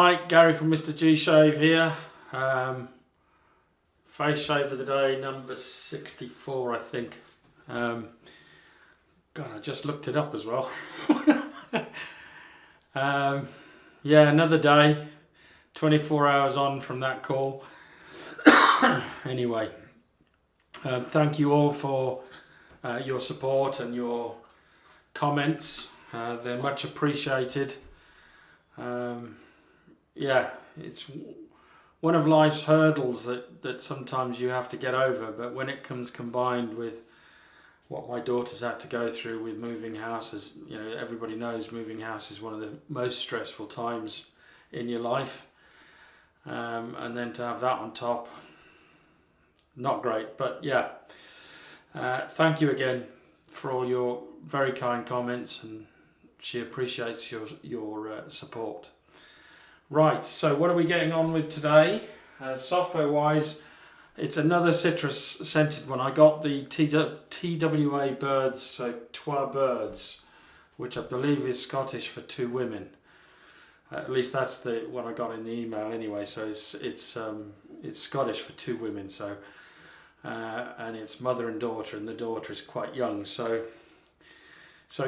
Hi, Gary from MrG Shave here. Face shave of the day, number 64, I think. God, I just looked it up as well. Yeah, another day, 24 hours on from that call. Anyway, thank you all for your support and your comments. They're much appreciated. Yeah, it's one of life's hurdles that sometimes you have to get over, but when it comes combined with what my daughter's had to go through with moving houses, you know, everybody knows moving house is one of the most stressful times in your life, and then to have that on top, not great. But yeah, thank you again for all your very kind comments, and she appreciates your support. Right, so what are we getting on with today? Software wise, it's another citrus scented one. I got the TwaBurds, so TwaBurds, which I believe is Scottish for two women. At least that's what I got in the email anyway. So it's Scottish for two women. So and it's mother and daughter, and the daughter is quite young. So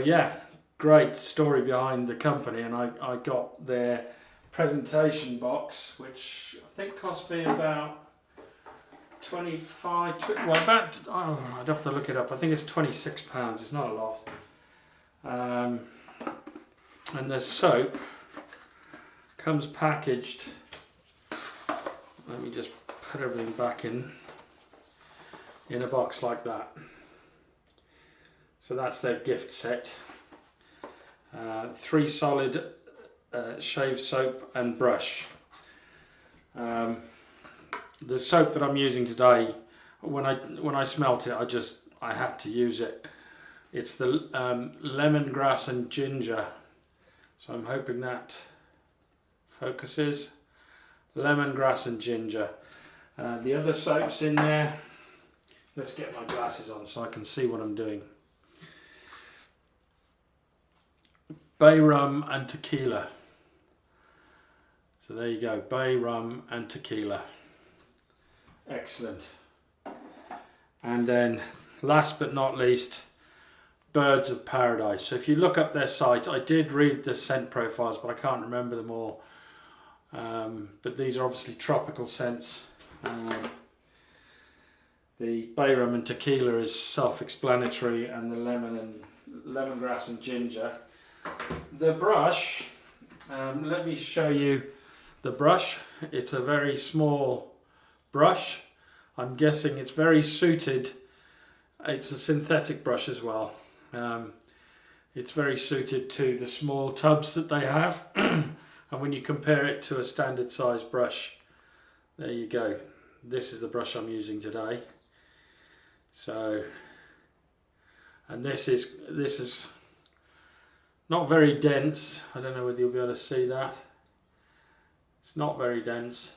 yeah, great story behind the company, and I got their presentation box, which I think cost me about 25, well about, I'd have to look it up, I think it's £26, it's not a lot. And the soap comes packaged, let me just put everything back in a box like that. So that's their gift set. 3 solid shave soap and brush. The soap that I'm using today, when I smelt it, I had to use it. It's the lemongrass and ginger. So I'm hoping that focuses. Lemongrass and ginger. The other soaps in there. Let's get my glasses on so I can see what I'm doing. Bay rum and tequila. So there you go, bay rum and tequila. Excellent. And then last but not least, Birds of Paradise. So if you look up their site, I did read the scent profiles, but I can't remember them all. But these are obviously tropical scents. The bay rum and tequila is self-explanatory, and the lemongrass and ginger. The brush, let me show you the brush. It's a very small brush. I'm guessing it's very suited. It's a synthetic brush as well. It's very suited to the small tubs that they have. And when you compare it to a standard size brush, there you go. This is the brush I'm using today. So, and this is not very dense. I don't know whether you'll be able to see that. It's not very dense.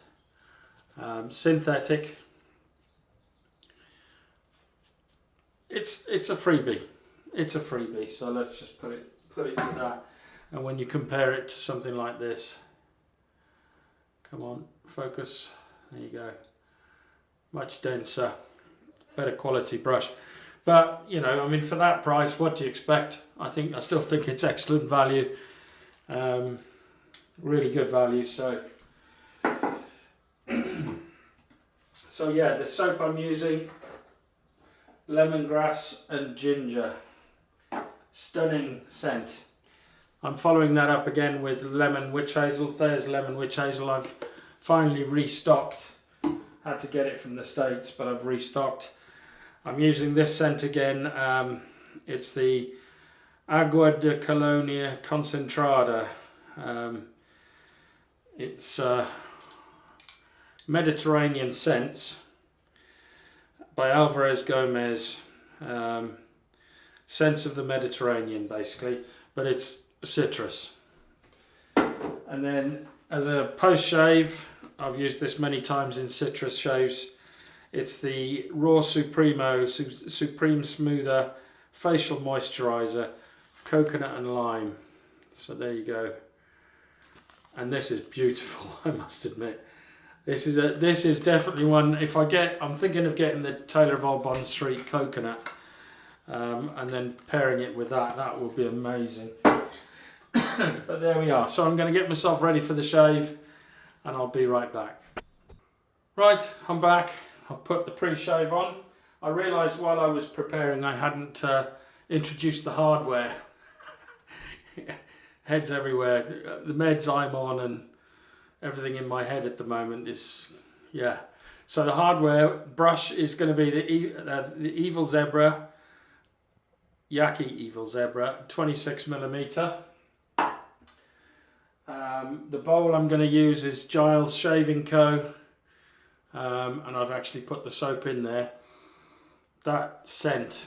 Synthetic. It's a freebie. It's a freebie. So let's just put it to that. And when you compare it to something like this, come on, focus. There you go. Much denser, better quality brush. But you know, I mean, for that price, what do you expect? I still think it's excellent value. Really good value. So yeah, the soap I'm using, lemongrass and ginger. Stunning scent. I'm following that up again with lemon witch hazel, Thayers lemon witch hazel. I've finally restocked. Had to get it from the States, but I've restocked. I'm using this scent again. It's the Agua de Colonia Concentrada. It's Mediterranean Scents by Alvarez Gomez. Scents of the Mediterranean, basically, but it's citrus. And then as a post shave, I've used this many times in citrus shaves. It's the Raw Supreme Smoother Facial Moisturizer, Coconut and Lime. So there you go. and this is beautiful. I must admit, this is definitely one. If I get, I'm thinking of getting the Taylor of Old Bond Street coconut, and then pairing it with that. That would be amazing. But there we are. So I'm going to get myself ready for the shave, and I'll be right back. Right, I'm back. I've put the pre-shave on. I realised while I was preparing I hadn't introduced the hardware. Heads everywhere. The meds I'm on and everything in my head at the moment is, yeah. So the hardware brush is going to be the Evil Zebra, Yaqi Evil Zebra, 26mm. The bowl I'm going to use is Giles Shaving Co. And I've actually put the soap in there. That scent,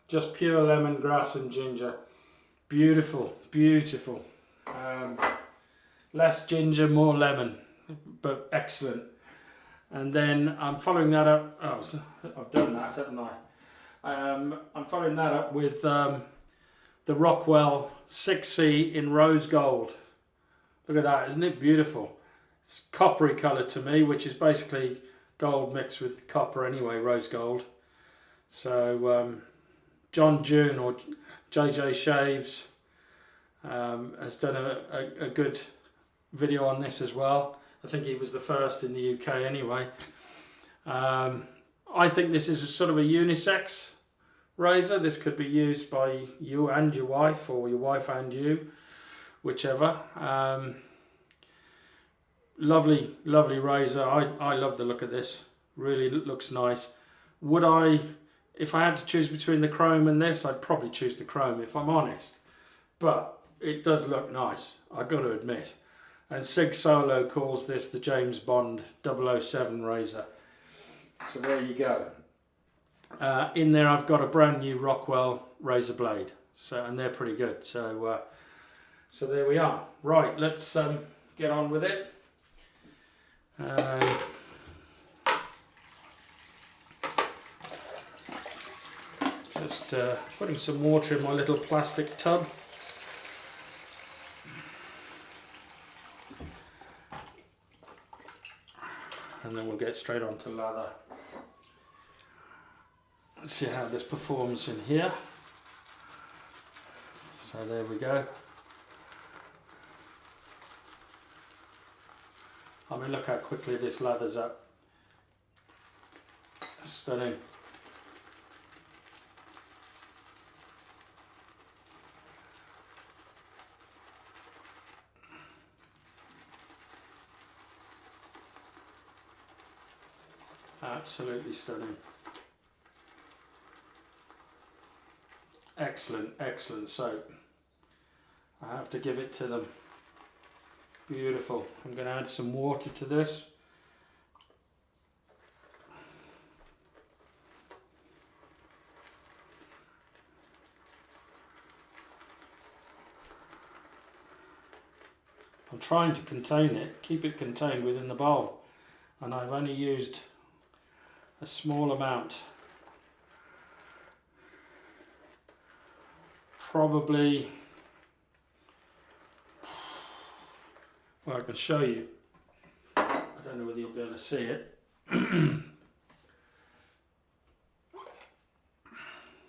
just pure lemongrass and ginger. Beautiful, beautiful. Less ginger, more lemon, but excellent. And then I'm following that up. Oh, I've done that, haven't I? I'm following that up with the Rockwell 6C in rose gold. Look at that, isn't it beautiful? It's coppery colour to me, which is basically gold mixed with copper anyway, rose gold. So John June or JJ Shaves has done a good video on this as well. I think he was the first in the UK anyway. I think this is a sort of a unisex razor. This could be used by you and your wife, or your wife and you, whichever. Lovely, lovely razor. I love the look of this. Really looks nice. Would I, if I had to choose between the chrome and this, I'd probably choose the chrome if I'm honest. But it does look nice, I've got to admit. And Sig Solo calls this the James Bond 007 razor. So there you go. In there I've got a brand new Rockwell razor blade. So, and they're pretty good. So so there we are. Right, let's get on with it. Just putting some water in my little plastic tub. And then we'll get straight on to lather. Let's see how this performs in here. So there we go. I mean, look how quickly this lathers up. Stunning. Absolutely stunning. Excellent, excellent soap. I have to give it to them. Beautiful. I'm going to add some water to this. I'm trying to contain it, keep it contained within the bowl, and I've only used a small amount. Probably, well, I can show you. I don't know whether you'll be able to see it.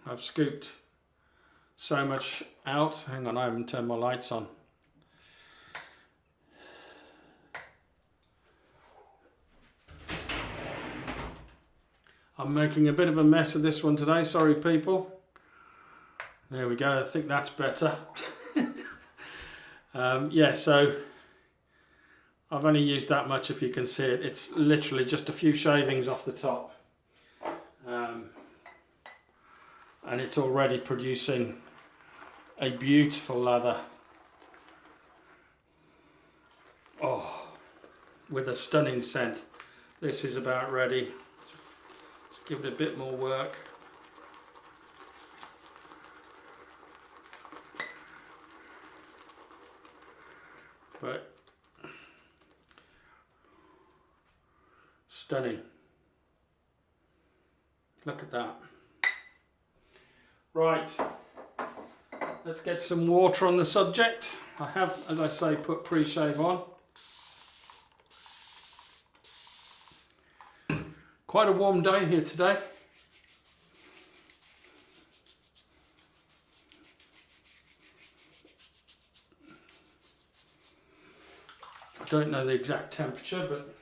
I've scooped so much out. Hang on, I haven't turned my lights on. I'm making a bit of a mess of this one today, sorry people. There we go, I think that's better. Yeah, so I've only used that much, if you can see it. It's literally just a few shavings off the top. And it's already producing a beautiful lather. Oh, with a stunning scent. This is about ready. Let's give it a bit more work. But stunning. Look at that. Right, let's get some water on the subject. I have, as I say, put pre-shave on. Quite a warm day here today. I don't know the exact temperature, but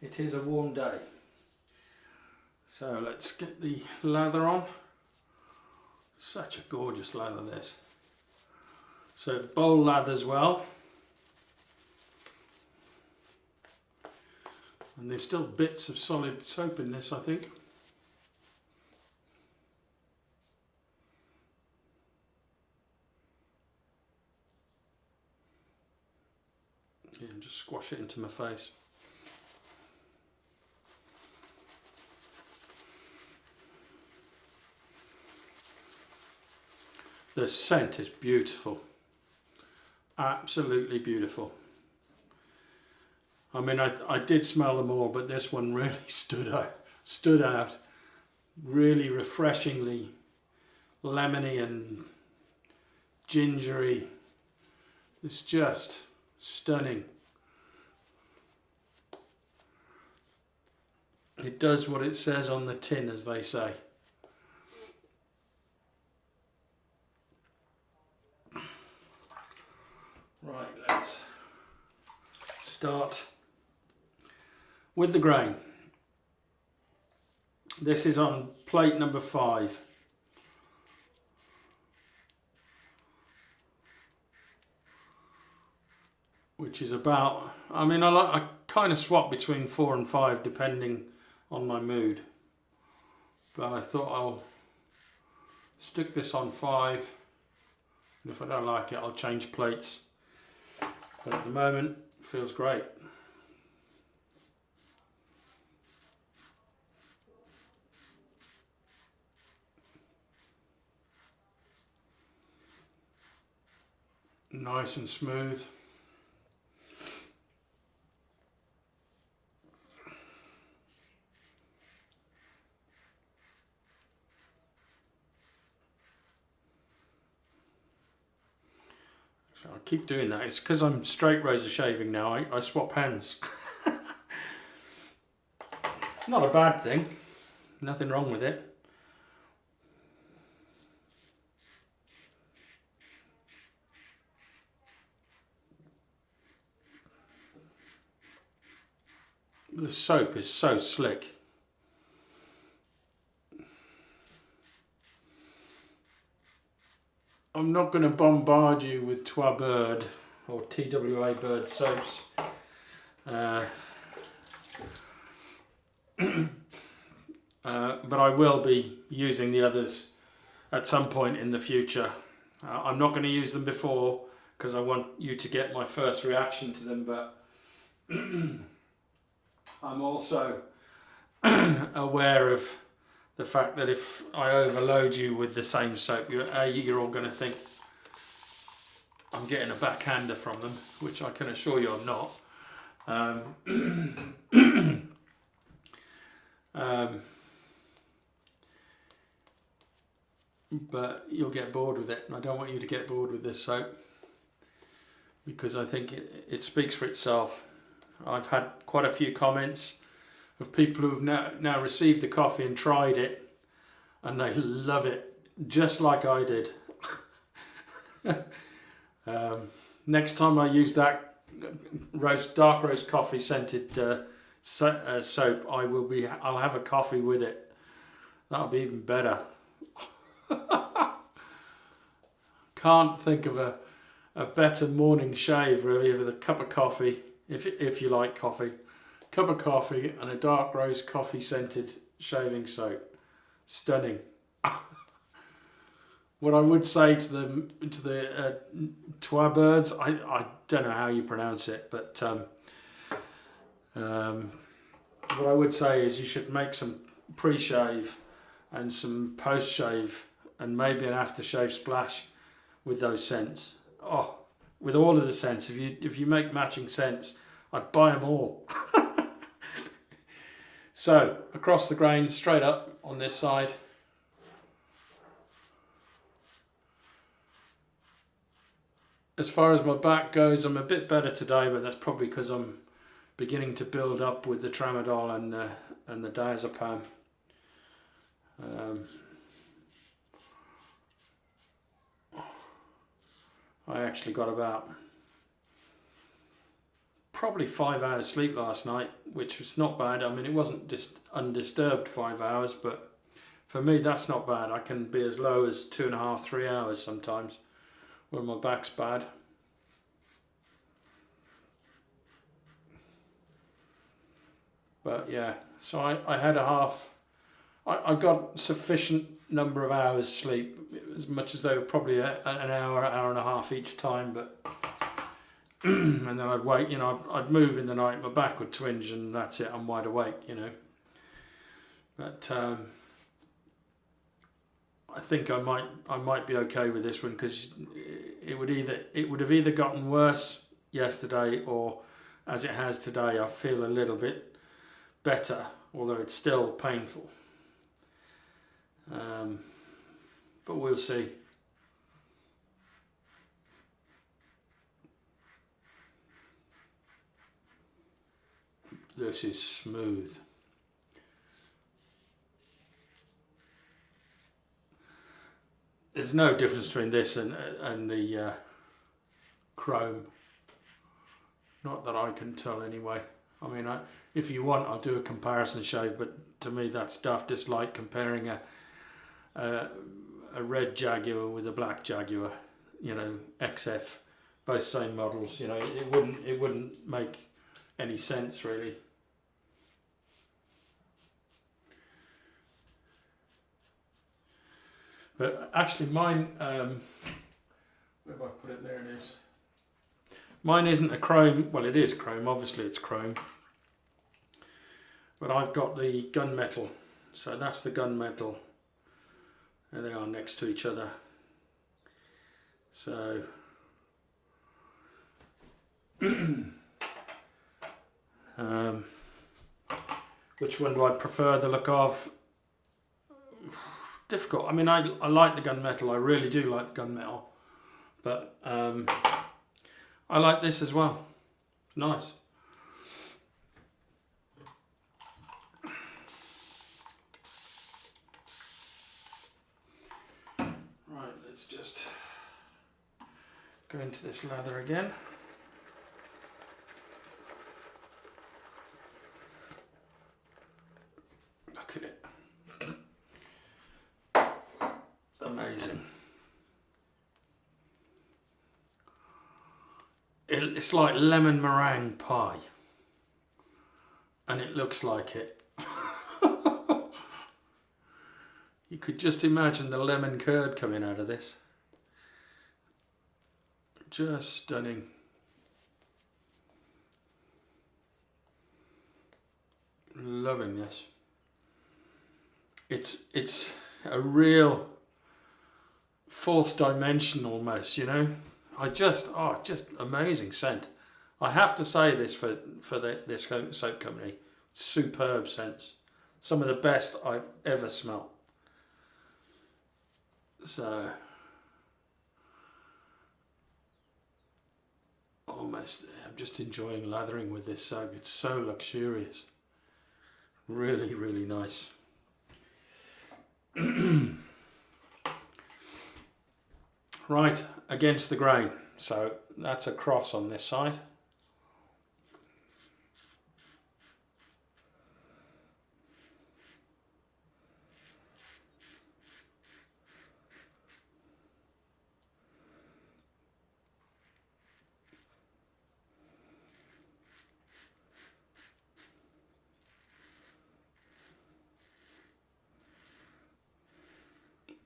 it is a warm day. So let's get the lather on. Such a gorgeous lather this. So bowl lather as well. And there's still bits of solid soap in this, I think. Yeah, and just squash it into my face. The scent is beautiful, absolutely beautiful. I mean, I did smell them all, but this one really stood out. Really refreshingly lemony and gingery. It's just stunning. It does what it says on the tin, as they say. Right, let's start with the grain. This is on plate number 5. Which is about, I mean, I kind of swap between 4 and 5 depending on my mood. But I thought I'll stick this on 5. And if I don't like it, I'll change plates. But at the moment, it feels great. Nice and smooth. I keep doing that. It's because I'm straight razor shaving now. I swap hands. Not a bad thing. Nothing wrong with it. The soap is so slick. I'm not going to bombard you with TwaBurd or TWA-Bird soaps. But I will be using the others at some point in the future. I'm not going to use them before because I want you to get my first reaction to them, but I'm also aware of the fact that if I overload you with the same soap, you're all going to think I'm getting a backhander from them, which I can assure you I'm not. But you'll get bored with it, and I don't want you to get bored with this soap because I think it speaks for itself. I've had quite a few comments of people who've now received the coffee and tried it, and they love it just like I did. Next time I use that dark roast coffee scented soap, I'll have a coffee with it. That'll be even better. Can't think of a better morning shave really with a cup of coffee, if you like coffee. Cup of coffee and a dark roast coffee scented shaving soap. Stunning. What I would say to the TwaBurds, I don't know how you pronounce it, but what I would say is you should make some pre-shave and some post-shave and maybe an aftershave splash with those scents. Oh, with all of the scents. If you make matching scents, I'd buy them all. So, across the grain, straight up on this side. as far as my back goes, I'm a bit better today, but that's probably because I'm beginning to build up with the tramadol and the diazepam. I actually got about probably 5 hours sleep last night, which was not bad. I mean, it wasn't just undisturbed 5 hours, but for me that's not bad. I can be as low as 2.5, 3 hours sometimes when my back's bad. But yeah, so I had I got sufficient number of hours sleep, as much as they were probably an hour, hour and a half each time, but and then I'd wake, you know, I'd move in the night, my back would twinge, and that's it, I'm wide awake, you know. But I think I might be okay with this one, because it would have either gotten worse yesterday, or as it has today, I feel a little bit better, although it's still painful. But we'll see. This is smooth. There's no difference between this and the chrome. Not that I can tell anyway. I mean, if you want, I'll do a comparison shave, but to me that's daft. Just like comparing a red Jaguar with a black Jaguar, you know, XF, both same models. You know, it wouldn't make any sense really. But actually mine, where have I put it? There it is. Mine isn't a chrome, well it is chrome, obviously it's chrome. But I've got the gunmetal, so that's the gunmetal. And they are next to each other. So, which one do I prefer the look of? Difficult. I mean, I like the gunmetal. I really do like the gunmetal, but I like this as well. Nice. Right, let's just go into this lather again. Look at it. Amazing. It's like lemon meringue pie, and it looks like it. You could just imagine the lemon curd coming out of this. Just stunning. Loving this. It's a real fourth dimension almost, you know. Just amazing scent. I have to say this for this soap company, superb scents. Some of the best I've ever smelt. So almost, I'm just enjoying lathering with this soap. It's so luxurious. Really, really nice. Right, against the grain. So that's a cross on this side.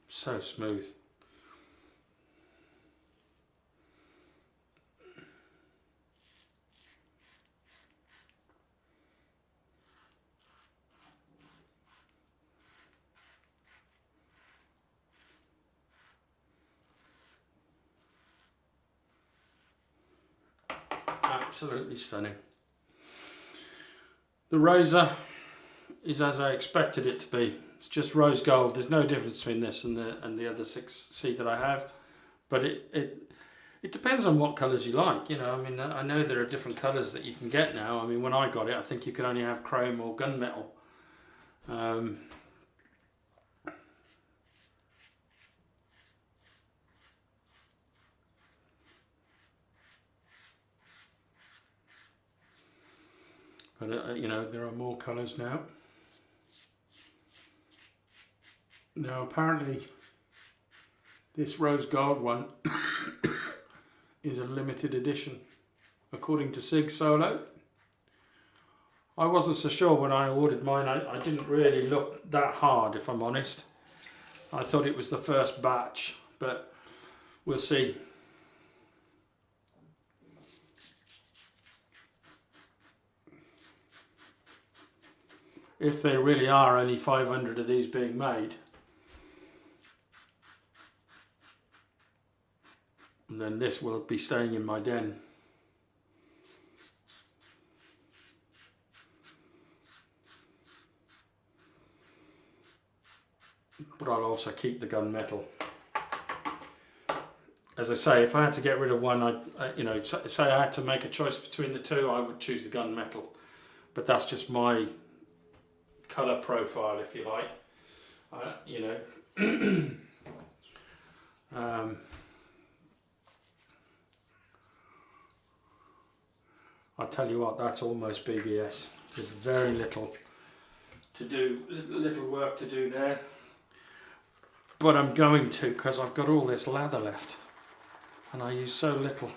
So smooth. Absolutely stunning. The razor is as I expected it to be. It's just rose gold. There's no difference between this and the other 6C that I have, but it It depends on what colours you like, you know. I mean, I know there are different colours that you can get now. I mean, when I got it, I think you could only have chrome or gunmetal. But, you know, there are more colours now. Now, apparently, this rose gold one is a limited edition, according to Sig Solo. I wasn't so sure when I ordered mine. I didn't really look that hard, if I'm honest. I thought it was the first batch, but we'll see. If there really are only 500 of these being made, then this will be staying in my den. But I'll also keep the gunmetal. As I say, if I had to get rid of one, you know, say I had to make a choice between the two, I would choose the gunmetal. But that's just my colour profile, if you like. You know. I'll tell you what, that's almost BBS. There's very little to do, little work to do there. But I'm going to, because I've got all this lather left. And I use so little.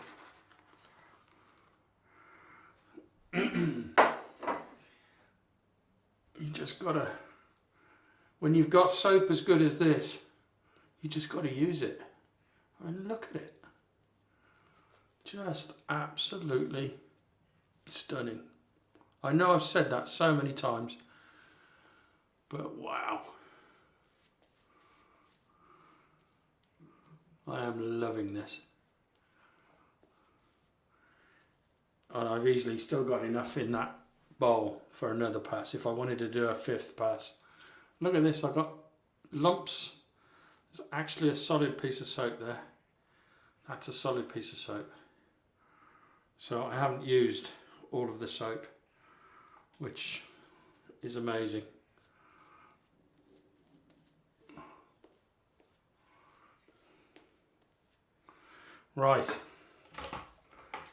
You just gotta, when you've got soap as good as this, you just gotta use it. I mean, look at it. Just absolutely stunning. I know I've said that so many times, but wow. I am loving this. And I've easily still got enough in that bowl for another pass if I wanted to do a 5th pass. Look at this, I've got lumps. There's actually a solid piece of soap there. That's a solid piece of soap. So I haven't used all of the soap, which is amazing. Right,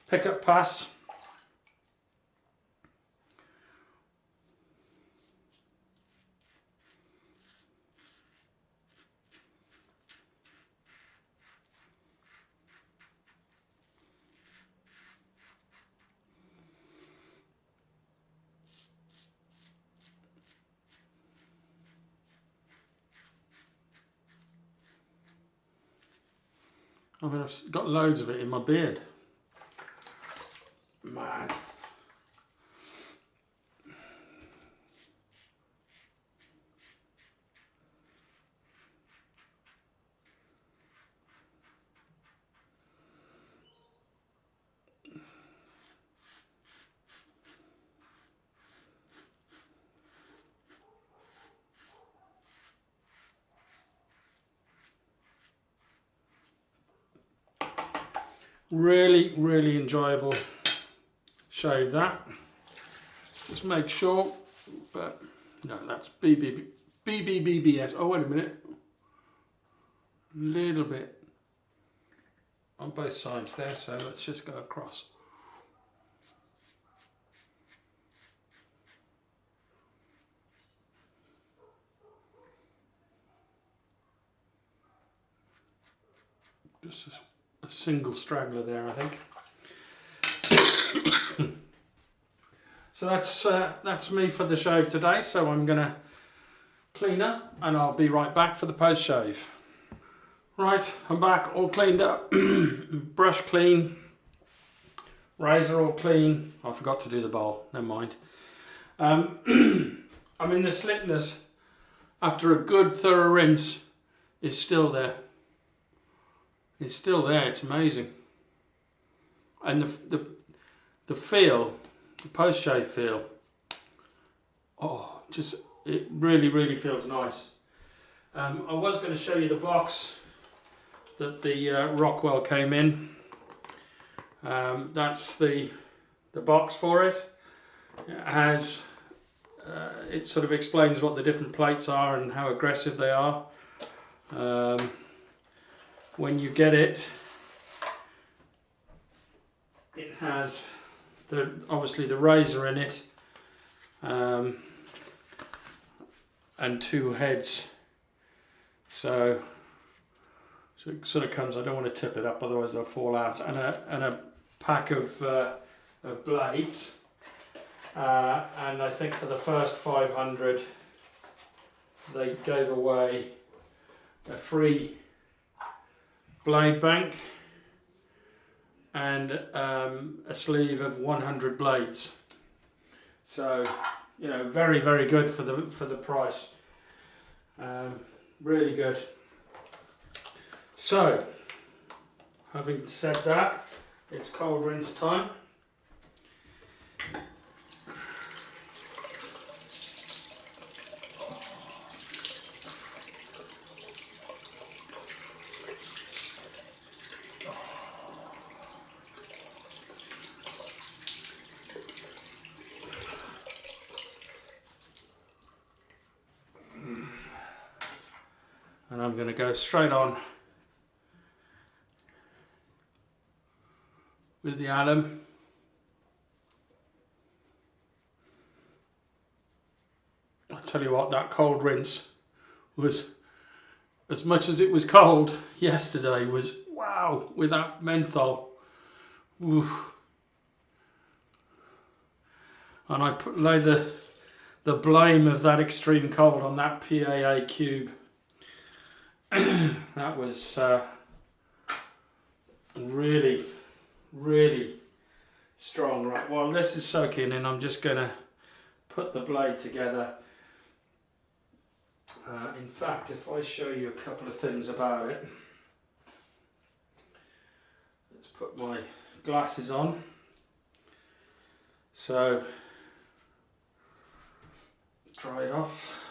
pickup pass. I mean, I've got loads of it in my beard. Man. Really, really enjoyable shave that. Just make sure, but no, that's BBBS. Oh, wait a minute. Little bit on both sides there, so let's just go across. Just a single straggler there, I think. So that's me for the shave today. So I'm gonna clean up and I'll be right back for the post shave. Right, I'm back, all cleaned up. Brush clean, razor all clean. I forgot to do the bowl, never mind. I mean, the slickness after a good thorough rinse is still there. It's still there, it's amazing. And the feel, the post-shave feel, oh, just, it really, really feels nice. I was going to show you the box that the Rockwell came in. That's the box for it. It has, it sort of explains what the different plates are and how aggressive they are. When you get it, it has obviously the razor in it, and 2 heads. So it sort of comes. I don't want to tip it up, otherwise they'll fall out. And a pack of blades. And I think for the first 500, they gave away a free blade bank and a sleeve of 100 blades. So, you know, very, very good for the price. Really good. So, having said that, it's cold rinse time. And I'm going to go straight on with the alum. I'll tell you what, that cold rinse was, as much as it was cold yesterday, was wow, with that menthol. Oof. And I lay the blame of that extreme cold on that PAA cube. That was really, really strong. Right, while this is soaking in, I'm just going to put the blade together. In fact, if I show you a couple of things about it, let's put my glasses on. So, dry it off.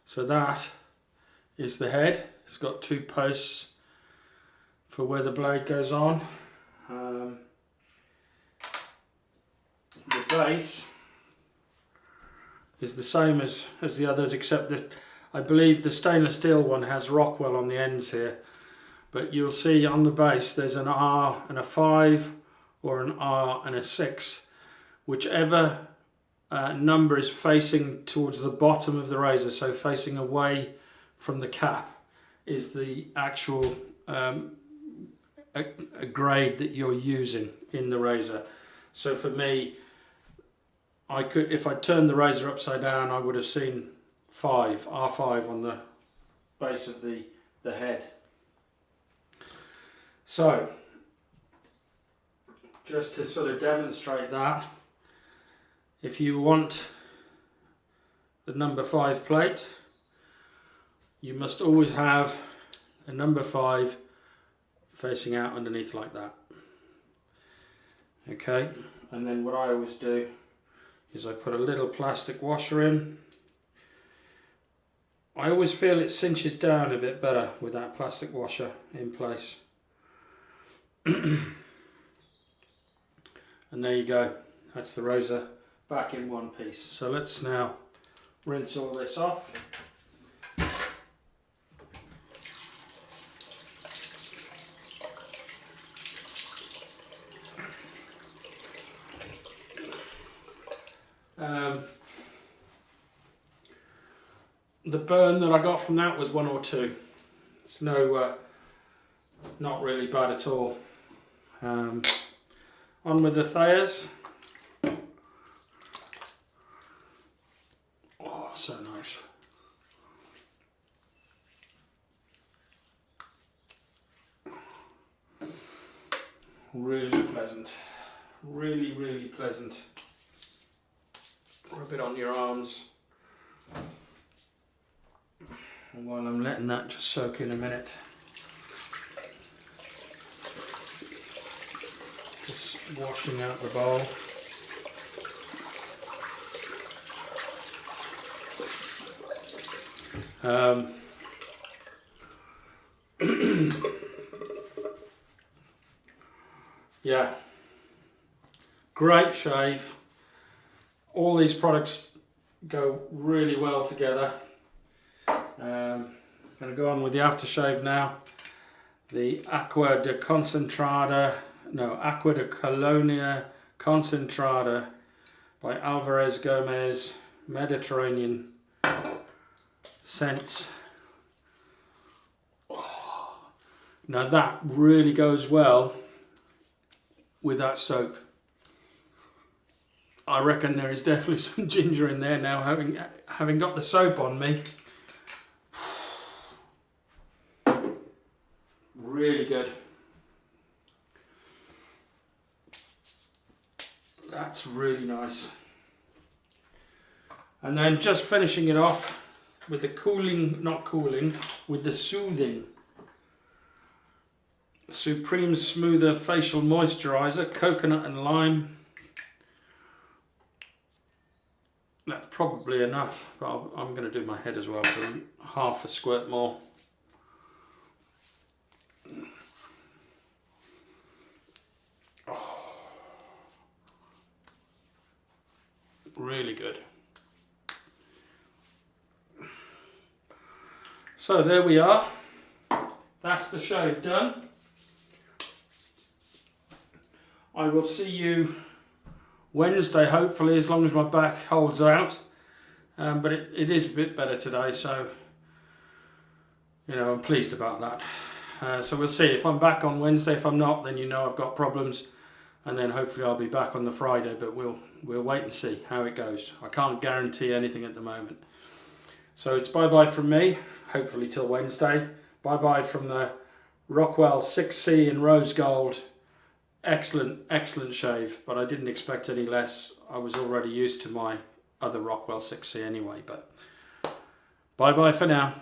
So that is the head. It's got 2 posts for where the blade goes on. The base is the same as the others, except that I believe the stainless steel one has Rockwell on the ends here. But you'll see on the base there's an R and a 5 or an R and a 6. Whichever number is facing towards the bottom of the razor, so facing away from the cap, is the actual a grade that you're using in the razor. So for me, I could, if I turned the razor upside down, I would have seen R5 on the base of the head. So just to sort of demonstrate that, if you want the number 5 plate, you must always have a number 5 facing out underneath like that. Okay, and then what I always do is I put a little plastic washer in. I always feel it cinches down a bit better with that plastic washer in place. And there you go, that's the razor back in one piece. So let's now rinse all this off. The burn that I got from that was 1 or 2. It's no, not really bad at all. On with the Thayers. Oh, so nice. Really pleasant. Really, really pleasant. Rub it on your arms. And while I'm letting that just soak in a minute, just washing out the bowl. Yeah, great shave. All these products go really well together. I'm going to go on with the aftershave now. The Agua de Colonia Concentrada by Alvarez Gomez, Mediterranean scents. Now that really goes well with that soap. I reckon there is definitely some ginger in there now, having got the soap on me. Really good. That's really nice. And then just finishing it off with the with the soothing Supreme Smoother Facial Moisturizer, coconut and lime. That's probably enough, but I'm going to do my head as well, so half a squirt more. Oh, really good. So there we are. That's the shave done. I will see you Wednesday, hopefully, as long as my back holds out. But it is a bit better today, so you know, I'm pleased about that. So we'll see if I'm back on Wednesday. If I'm not, then you know I've got problems, and then hopefully I'll be back on the Friday. But we'll wait and see how it goes. I can't guarantee anything at the moment. So it's bye bye from me. Hopefully till Wednesday. Bye bye from the Rockwell 6C in rose gold. Excellent shave, but I didn't expect any less. I was already used to my other Rockwell 6C anyway, but bye bye for now.